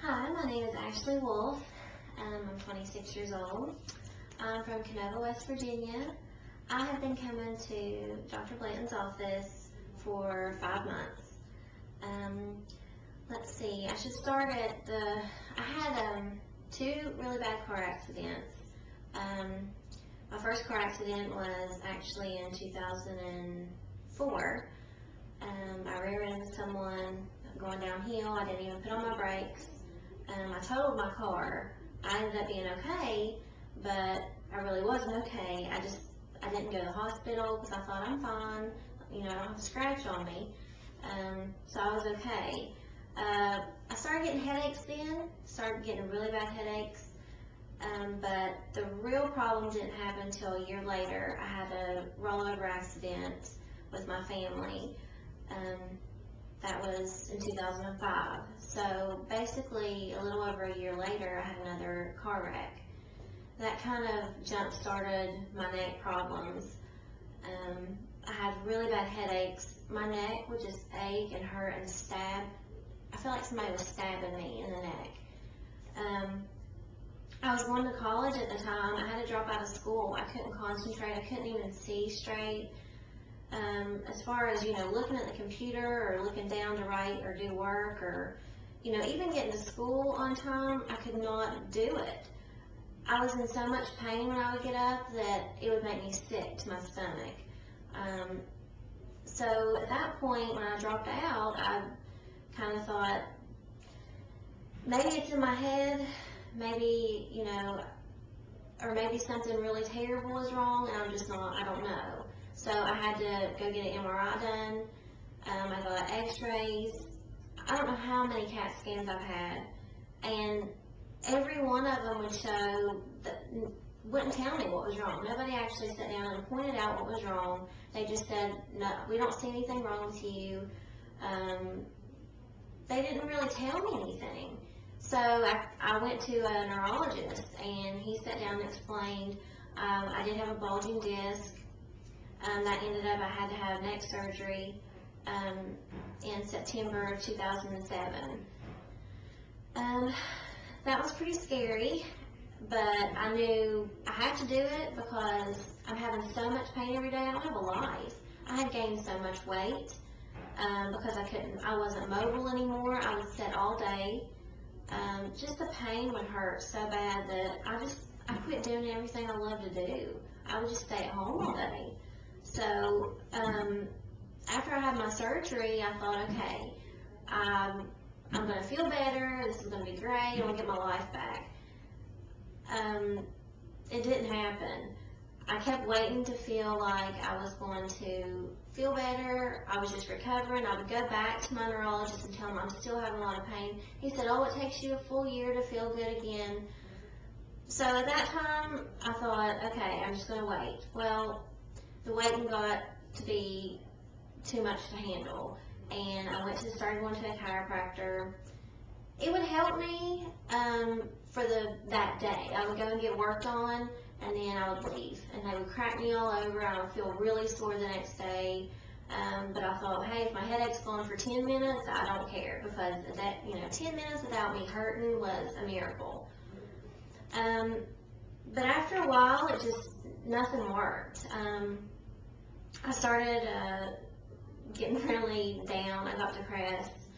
Hi, my name is Ashley Wolf. I'm 26 years old. I'm from Canova, West Virginia. I have been coming to Dr. Blanton's office for 5 months. Let's see, I should start at I had 2 really bad car accidents. My first car accident was actually in 2004. I rear ended someone going downhill. I didn't even put on my brakes. I totaled my car. I ended up being okay, but I really wasn't okay. I didn't go to the hospital because I thought I'm fine. I don't have a scratch on me. So I was okay. I started getting headaches then, started getting really bad headaches. But the real problem didn't happen until a year later. I had a rollover accident with my family. That was in 2005. So basically, a little over a year later, I had another car wreck. That kind of jump-started my neck problems. I had really bad headaches. My neck would just ache and hurt and stab. I felt like somebody was stabbing me in the neck. I was going to college at the time. I had to drop out of school. I couldn't concentrate. I couldn't even see straight. As far as, looking at the computer or looking down to write or do work or, even getting to school on time, I could not do it. I was in so much pain when I would get up that it would make me sick to my stomach. So at that point, when I dropped out, I kind of thought, maybe it's in my head, maybe, or maybe something really terrible is wrong and I'm just not, I don't know. So I had to go get an MRI done. I got x-rays. I don't know how many CAT scans I've had. And every one of them would show, wouldn't tell me what was wrong. Nobody actually sat down and pointed out what was wrong. They just said, no, we don't see anything wrong with you. They didn't really tell me anything. So I went to a neurologist and he sat down and explained I did have a bulging disc. That ended up I had to have neck surgery in September of 2007. That was pretty scary, but I knew I had to do it because I'm having so much pain every day. I don't have a life. I had gained so much weight because I wasn't mobile anymore. I would sit all day. Just the pain would hurt so bad that I quit doing everything I love to do. I would just stay at home all day. So after I had my surgery, I thought, okay, I'm going to feel better. This is going to be great. I'm going to get my life back. It didn't happen. I kept waiting to feel like I was going to feel better. I was just recovering. I would go back to my neurologist and tell him I'm still having a lot of pain. He said, oh, it takes you a full year to feel good again. So at that time, I thought, okay, I'm just going to wait. Well, the waiting got to be too much to handle, and I started going to a chiropractor. It would help me for that day. I would go and get worked on, and then I would leave, and they would crack me all over. I would feel really sore the next day, but I thought, hey, if my headache's gone for 10 minutes, I don't care, because 10 minutes without me hurting was a miracle. But after a while, nothing worked. I started getting really down. I got depressed.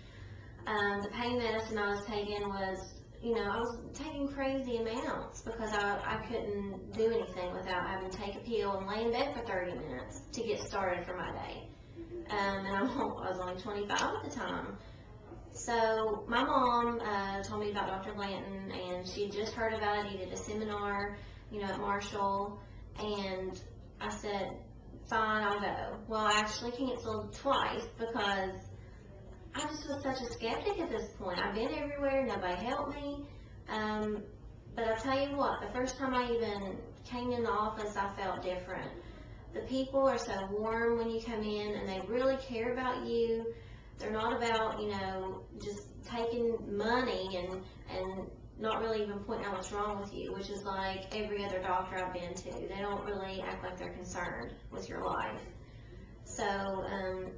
The pain medicine I was taking was, I was taking crazy amounts because I couldn't do anything without having to take a pill and lay in bed for 30 minutes to get started for my day. And I was only 25 at the time. So my mom told me about Dr. Blanton, and she had just heard about it. He did a seminar, at Marshall, and I said, fine, I'll go. Well, I actually canceled twice because I just was such a skeptic at this point. I've been everywhere, nobody helped me. But I'll tell you what, the first time I even came in the office, I felt different. The people are so warm when you come in, and they really care about you. They're not about, just taking money and not really even pointing out what's wrong with you, which is like every other doctor I've been to. They don't really act like they're concerned with your life. So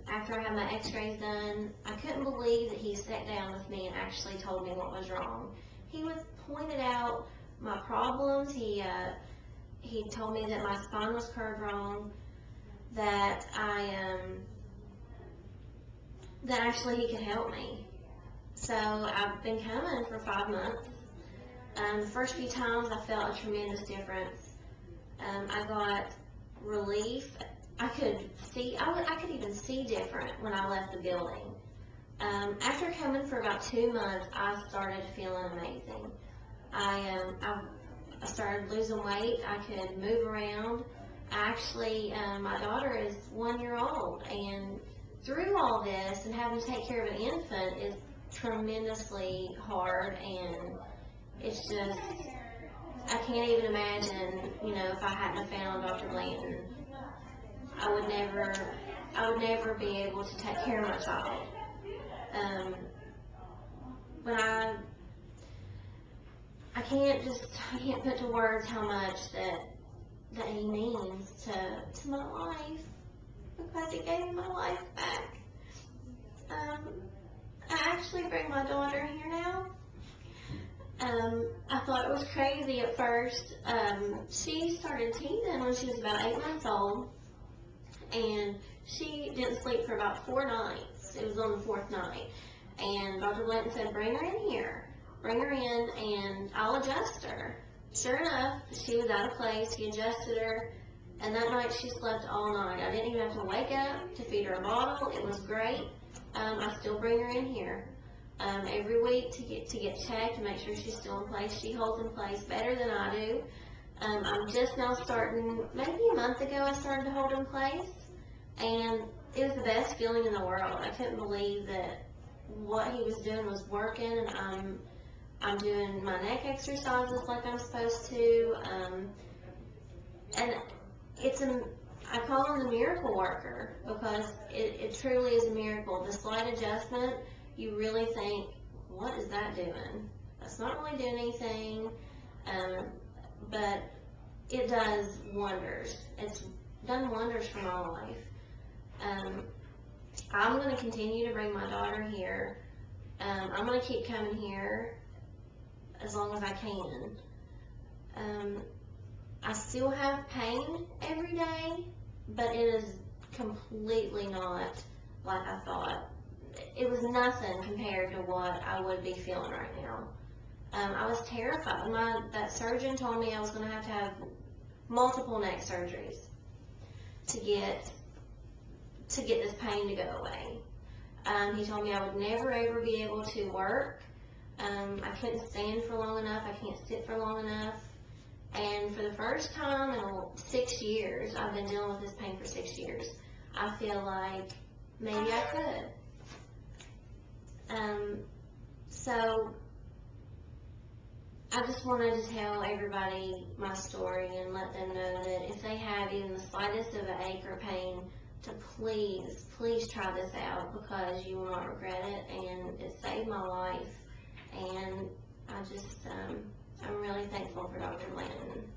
after I had my x-rays done, I couldn't believe that he sat down with me and actually told me what was wrong. He pointed out my problems. He told me that my spine was curved wrong, that that actually he could help me. So I've been coming for 5 months. The first few times I felt a tremendous difference. I got relief. I could see, I could even see different when I left the building. After coming for about 2 months, I started feeling amazing. I started losing weight. I could move around. Actually, my daughter is 1 year old, and through all this and having to take care of an infant is tremendously hard, and it's just, I can't even imagine, if I hadn't have found Dr. Blanton, I would never be able to take care of my child. When I can't put to words how much that he means to my life, because he gave me my life back. I actually bring my daughter here now. I thought it was crazy at first. She started teething when she was about 8 months old, and she didn't sleep for about 4 nights. It was on the 4th night, and Dr. Blanton said, bring her in here. Bring her in, and I'll adjust her. Sure enough, she was out of place. He adjusted her, and that night she slept all night. I didn't even have to wake up to feed her a bottle. It was great. I still bring her in here every week to get checked to make sure she's still in place. She holds in place better than I do. I'm just now starting, maybe a month ago I started to hold in place, and it was the best feeling in the world. I couldn't believe that what he was doing was working, and I'm doing my neck exercises like I'm supposed to, and I call him the miracle worker, because it truly is a miracle. The slight adjustment, you really think, what is that doing? That's not really doing anything, but it does wonders. It's done wonders for my life. I'm going to continue to bring my daughter here. I'm going to keep coming here as long as I can. I still have pain every day, but it is completely not like I thought. It was nothing compared to what I would be feeling right now. I was terrified. That surgeon told me I was going to have multiple neck surgeries to get this pain to go away. He told me I would never ever be able to work. I couldn't stand for long enough. I can't sit for long enough. And for the first time in 6 years, I've been dealing with this pain for 6 years, I feel like maybe I could. So I just wanted to tell everybody my story and let them know that if they have even the slightest of an ache or pain, to please try this out, because you will not regret it, and it saved my life. And I'm really thankful for Dr. Blanton.